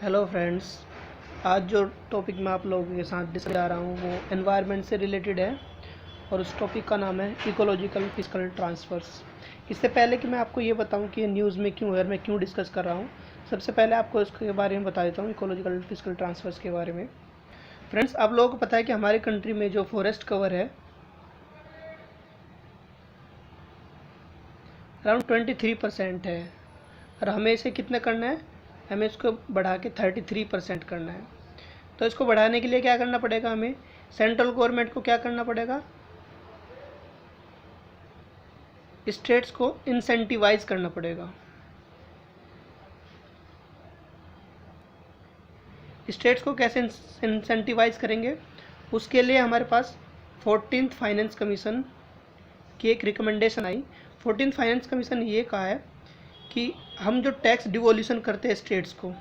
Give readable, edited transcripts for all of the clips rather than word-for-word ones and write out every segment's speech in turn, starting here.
Hello friends. आज जो topic मैं आप लोगों के साथ डिस्कस कर रहा हूँ वो एनवायरनमेंट से रिलेटेड है और उस टॉपिक का नाम है इकोलॉजिकल फिजिकल ट्रांसफ़र्स। इससे पहले कि मैं आपको ये बताऊँ कि ये न्यूज़ में क्यों है और मैं क्यों डिस्कस कर रहा हूँ, सबसे पहले आपको इसके बारे में बता देता हूँ, इकोलॉजिकल फिजिकल ट्रांसफ़र्स के बारे में। फ्रेंड्स, आप लोगों को पता है कि हमारे कंट्री में जो फॉरेस्ट कवर है अराउंड 23% है और हमें इसे कितना करना है, हमें इसको बढ़ा के 33% करना है। तो इसको बढ़ाने के लिए क्या करना पड़ेगा, हमें सेंट्रल गवर्नमेंट को क्या करना पड़ेगा, स्टेट्स को इंसेंटिवाइज करना पड़ेगा। स्टेट्स को कैसे इंसेंटिवाइज करेंगे, उसके लिए हमारे पास 14th फाइनेंस कमीशन की एक रिकमेंडेशन आई। 14th फाइनेंस कमीशन ने ये कहा है कि हम जो टैक्स डिवोल्यूशन करते हैं स्टेट्स को,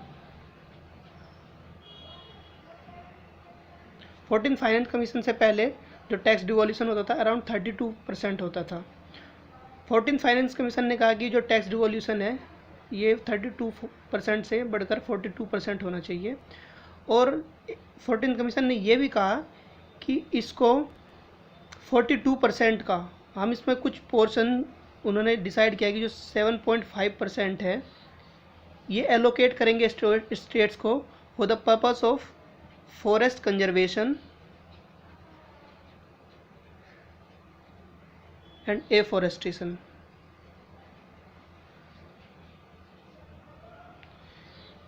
14th फाइनेंस कमीशन से पहले जो टैक्स डिवोल्यूशन होता था अराउंड 32% होता था। 14th फाइनेंस कमीशन ने कहा कि जो टैक्स डिवोल्यूशन है ये 32% से बढ़कर 42% होना चाहिए। और 14th कमीशन ने ये भी कहा कि इसको 42% का हम इसमें कुछ पोर्शन उन्होंने डिसाइड किया कि जो 7.5% है ये एलोकेट करेंगे स्टेट्स को for the purpose of forest conservation and afforestation.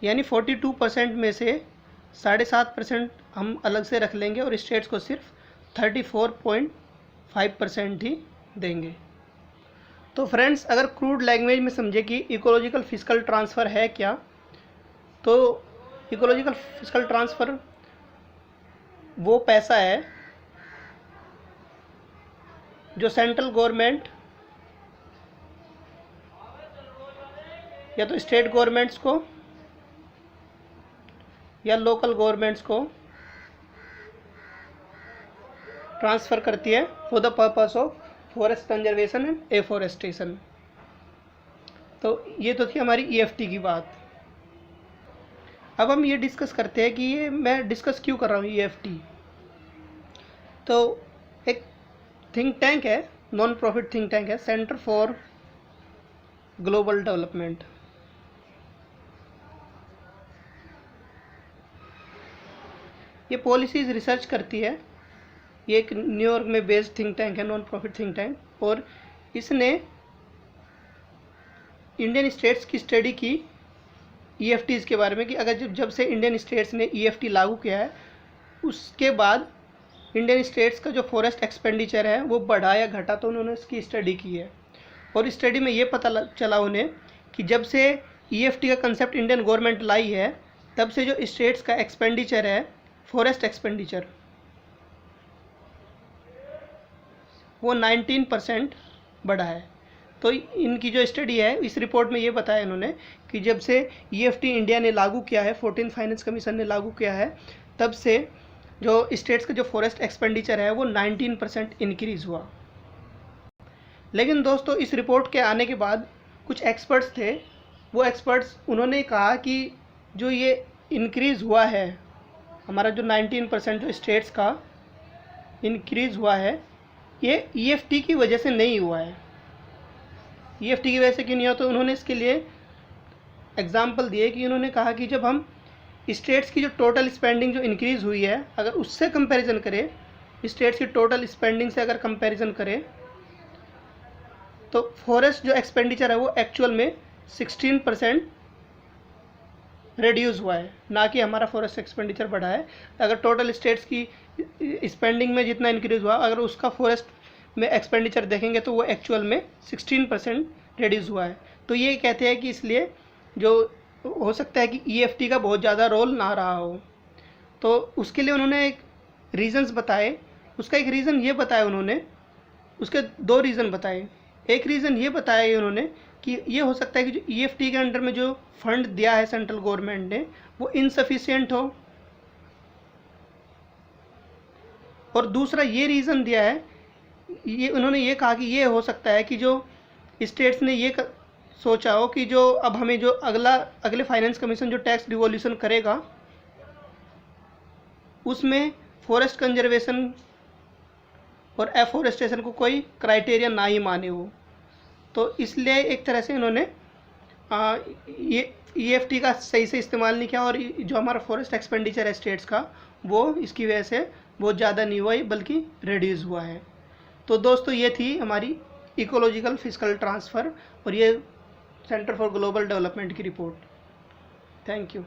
यानी 42% में से 7.5% हम अलग से रख लेंगे और स्टेट्स को सिर्फ 34.5% ही देंगे। तो फ्रेंड्स, अगर क्रूड लैंग्वेज में समझे कि इकोलॉजिकल फिजिकल ट्रांसफ़र है क्या, तो इकोलॉजिकल फिजिकल ट्रांसफ़र वो पैसा है जो सेंट्रल गवर्नमेंट या तो स्टेट गवर्नमेंट्स को या लोकल गवर्नमेंट्स को ट्रांसफ़र करती है for the purpose of forest conservation and afforestation. तो ये तो थी हमारी ईएफटी की बात। अब हम ये डिस्कस करते हैं कि ये मैं डिस्कस क्यों कर रहा हूँ ईएफटी। तो एक थिंक टैंक है, नॉन प्रॉफिट थिंक टैंक है, सेंटर फॉर ग्लोबल डेवलपमेंट। ये पॉलिसीज़ रिसर्च करती है। ये एक न्यूयॉर्क में बेस्ड थिंक टैंक है, नॉन प्रॉफिट थिंक टैंक, और इसने इंडियन स्टेट्स की स्टडी की ईएफटीज़ के बारे में कि अगर जब से इंडियन स्टेट्स ने ईएफटी लागू किया है उसके बाद इंडियन स्टेट्स का जो फॉरेस्ट एक्सपेंडिचर है वो बढ़ा या घटा। तो उन्होंने इसकी स्टडी की है और स्टडी में ये पता चला उन्हें कि जब से ईएफटी का कंसेप्ट इंडियन गवर्नमेंट लाई है तब से जो स्टेट्स का एक्सपेंडिचर है, फॉरेस्ट एक्सपेंडिचर, वो 19% बढ़ा है। तो इनकी जो स्टडी है इस रिपोर्ट में ये बताया इन्होंने कि जब से ईएफटी इंडिया ने लागू किया है, 14th फाइनेंस कमीशन ने लागू किया है, तब से जो स्टेट्स का जो फॉरेस्ट एक्सपेंडिचर है वो 19% इंक्रीज़ हुआ। लेकिन दोस्तों, इस रिपोर्ट के आने के बाद कुछ एक्सपर्ट्स थे, वो एक्सपर्ट्स उन्होंने कहा कि जो ये इंक्रीज़ हुआ है, हमारा जो 19% जो स्टेट्स का इंक्रीज़ हुआ है, ये ईएफटी की वजह से नहीं हुआ है। ईएफटी की वजह से क्यों नहीं हुआ, तो उन्होंने इसके लिए एग्जाम्पल दिए कि उन्होंने कहा कि जब हम स्टेट्स की जो टोटल स्पेंडिंग जो इंक्रीज़ हुई है, अगर उससे कंपैरिजन करें, स्टेट्स की टोटल स्पेंडिंग से अगर कंपैरिजन करें, तो फॉरेस्ट जो एक्सपेंडिचर है वो एक्चुअल में 16% रिड्यूस हुआ है, ना कि हमारा फॉरेस्ट एक्सपेंडिचर बढ़ा है। अगर टोटल स्टेट्स की स्पेंडिंग में जितना इंक्रीज़ हुआ, अगर उसका फॉरेस्ट में एक्सपेंडिचर देखेंगे तो वो एक्चुअल में 16% रिड्यूस हुआ है। तो ये कहते हैं कि इसलिए जो हो सकता है कि ईएफटी का बहुत ज़्यादा रोल ना रहा हो। तो उसके लिए उन्होंने एक रीज़न्स बताए। उसका एक रीज़न ये बताया उन्होंने, उसके दो रीज़न बताए। एक रीज़न ये बताया उन्होंने कि ये हो सकता है कि जो ईएफटी के अंडर में जो फंड दिया है सेंट्रल गवर्नमेंट ने वो इनसफिशिएंट हो, और दूसरा ये रीज़न दिया है, ये उन्होंने ये कहा कि ये हो सकता है कि जो स्टेट्स ने ये सोचा हो कि जो अब हमें जो अगले फाइनेंस कमीशन जो टैक्स डिवोल्यूशन करेगा उसमें फॉरेस्ट कंजर्वेशन और एफोरेस्टेशन को कोई क्राइटेरिया ना ही माने हो, तो इसलिए एक तरह से इन्होंने ये EFT का सही से इस्तेमाल नहीं किया और जो हमारा फॉरेस्ट एक्सपेंडिचर है स्टेट्स का वो इसकी वजह से बहुत ज़्यादा नहीं हुआ है बल्कि रिड्यूस हुआ है। तो दोस्तों ये थी हमारी इकोलॉजिकल फिस्कल ट्रांसफ़र और ये सेंटर फॉर ग्लोबल डेवलपमेंट की रिपोर्ट। Thank you.